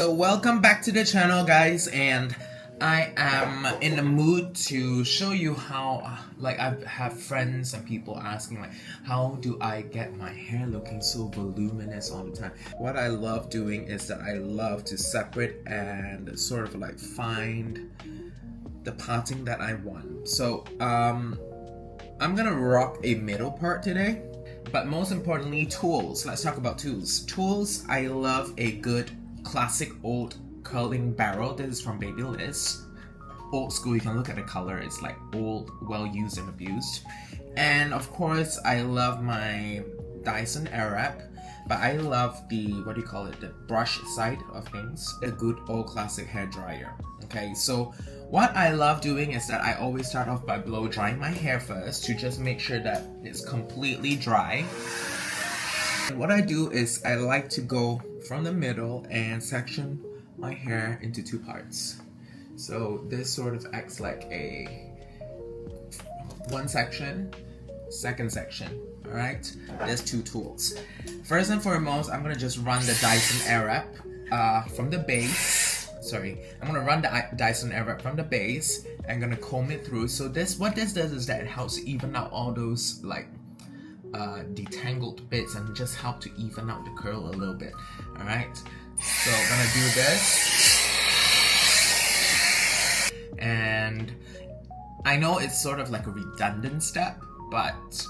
So welcome back to the channel, guys, and I am in the mood to show you how I have friends and people asking how do I get my hair looking so voluminous all the time. What I love doing is that I love to separate and sort of find the parting that I want. So I'm gonna rock a middle part today, but most importantly, tools. Let's talk about tools. I love a good classic old curling barrel. This is from Babyliss. Old school. You can look at the color. It's like old, well used and abused. And of course, I love my Dyson Airwrap, but I love the the brush side of things. A good old classic hair dryer. Okay, so what I love doing is that I always start off by blow drying my hair first to just make sure that it's completely dry. And what I do is I like to go from the middle and section my hair into two parts. So this sort of acts like a one section, second section. All right, there's two tools. First and foremost, I'm gonna just run the Dyson Airwrap from the base. I'm gonna run the Dyson Airwrap from the base. I'm gonna comb it through. So what this does is that it helps even out all those detangled bits and just help to even out the curl a little bit. All right, so I'm gonna do this, and I know it's sort of like a redundant step, but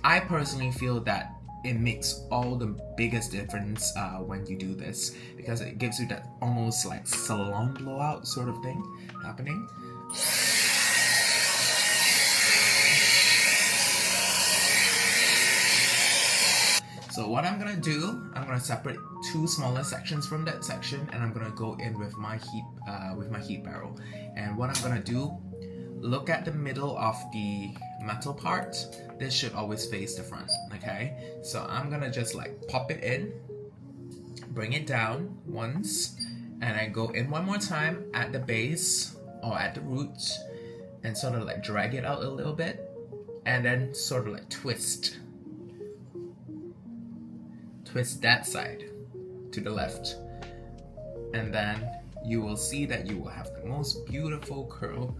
I personally feel that it makes all the biggest difference when you do this, because it gives you that almost like salon blowout sort of thing happening. So what I'm gonna do, I'm gonna separate two smaller sections from that section, and I'm gonna go in with my heat barrel. And what I'm gonna do, look at the middle of the metal part. This should always face the front, okay? So I'm gonna just pop it in, bring it down once, and I go in one more time at the base or at the roots, and sort of drag it out a little bit, and then sort of twist that side to the left, and then you will see that you will have the most beautiful curl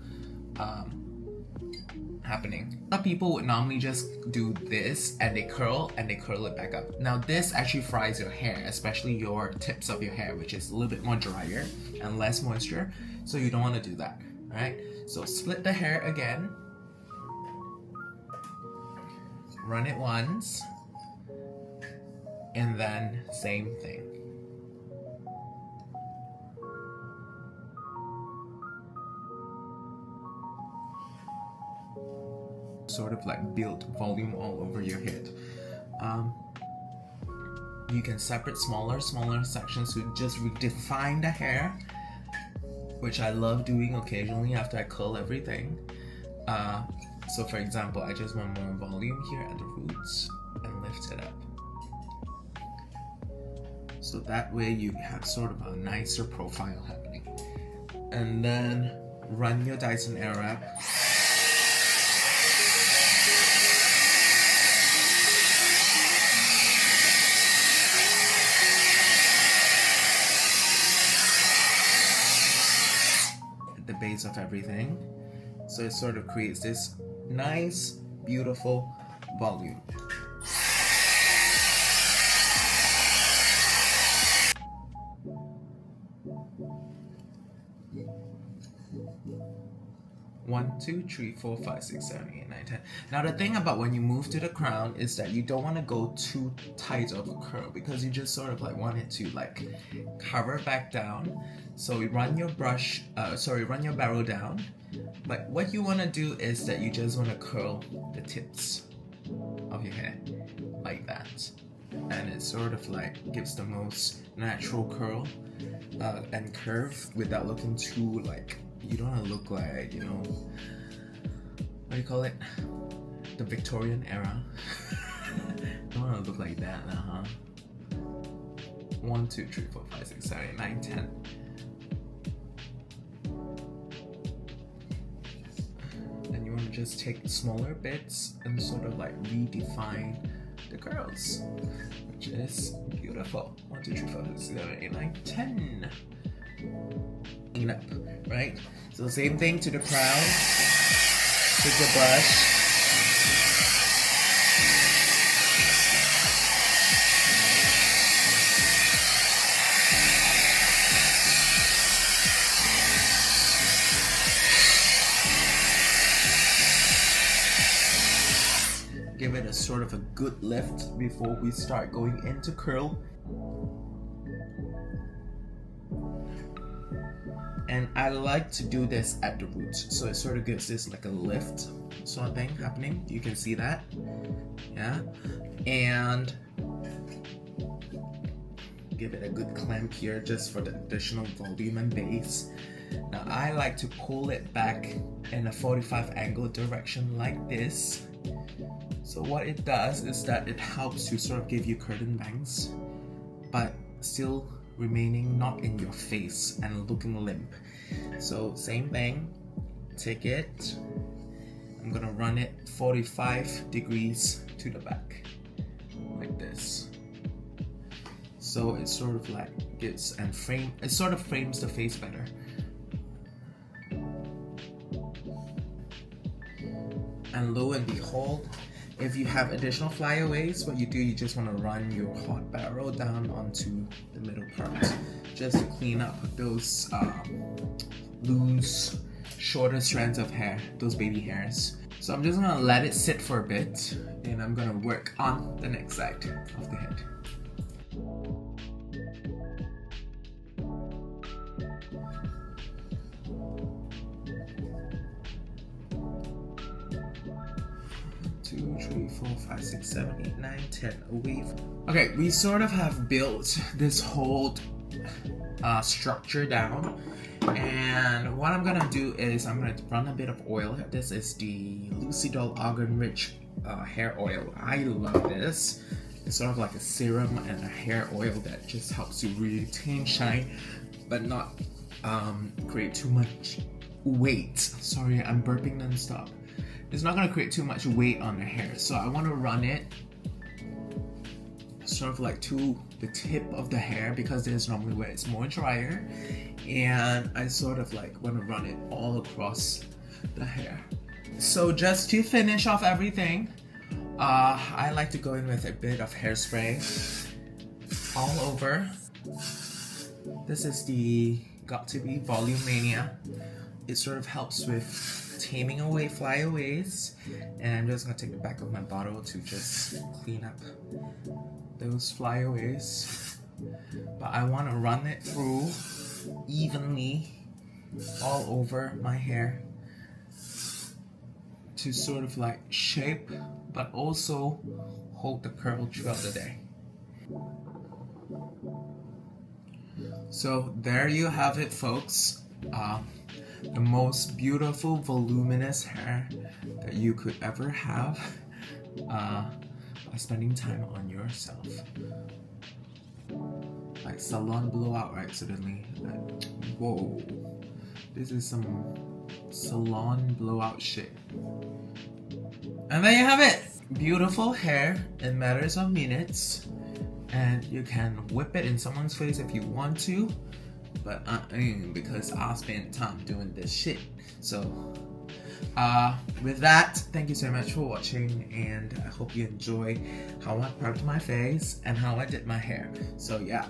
happening. A lot of people would normally just do this and they curl it back up. Now this actually fries your hair, especially your tips of your hair, which is a little bit more drier and less moisture, so you don't want to do that. All right, so split the hair again, run it once, and then same thing. Sort of build volume all over your head. You can separate smaller sections to just redefine the hair, which I love doing occasionally after I curl everything. So for example, I just want more volume here at the roots and lift it up. So that way you have sort of a nicer profile happening. And then run your Dyson Airwrap. At the base of everything. So it sort of creates this nice, beautiful volume. One, two, three, 4, 5, 6, 7, 8, 9, 10. Now the thing about when you move to the crown is that you don't want to go too tight of a curl, because you just sort of want it to cover back down. So you run your barrel down. But what you want to do is that you just want to curl the tips of your hair like that, and it sort of gives the most natural curl and curve without looking too you don't want to look like, what do you call it? The Victorian era. You don't want to look like that, 1, 2, 3, 4, 5, 6, 7, 8, 9, 10. And you want to just take smaller bits and sort of redefine the curls. which is beautiful. 1, 2, 3, 4, 5, 6, 7, 8, 9, 10. Clean up, right? So same thing to the crown. Take the brush. Give it a sort of a good lift before we start going into curl. And I like to do this at the roots, so it sort of gives this like a lift sort of thing happening. You can see that, yeah. And give it a good clamp here just for the additional volume and base. Now I like to pull it back in a 45 angle direction like this. So what it does is that it helps to sort of give you curtain bangs, but still remaining not in your face and looking limp. So same thing, take it, I'm gonna run it 45 degrees to the back, like this. So it sort of like gives and it sort of frames the face better. And lo and behold, if you have additional flyaways, what you do, you just want to run your hot barrel down onto the middle part just to clean up those loose, shorter strands of hair, those baby hairs. So I'm just going to let it sit for a bit and I'm going to work on the next side of the head. Two, 3, 4, 5, 6, 7, 8, 9, 10. A wave. Okay, we sort of have built this whole structure down, and what I'm gonna do is I'm gonna run a bit of oil. This is the Lucidol Argan Rich hair oil. I love this. It's sort of like a serum and a hair oil that just helps you retain shine, but not create too much weight. Sorry, I'm burping non-stop. It's not going to create too much weight on the hair, so I want to run it sort of like to the tip of the hair because this is normally where it's more drier, and I sort of like want to run it all across the hair. So just to finish off everything, I like to go in with a bit of hairspray all over. This is the Got To Be Volume Mania. It sort of helps with taming away flyaways, and I'm just gonna take the back of my bottle to just clean up those flyaways. But I want to run it through evenly all over my hair to sort of like shape, but also hold the curl throughout the day. So there you have it, folks. The most beautiful, voluminous hair that you could ever have by spending time on yourself. Like salon blowout, right? Suddenly, like, whoa, this is some salon blowout shit. And there you have it. Beautiful hair in matters of minutes, and you can whip it in someone's face if you want to. But because I'll spend time doing this shit. So with that, thank you so much for watching, and I hope you enjoy how I prepped my face and how I did my hair. So yeah,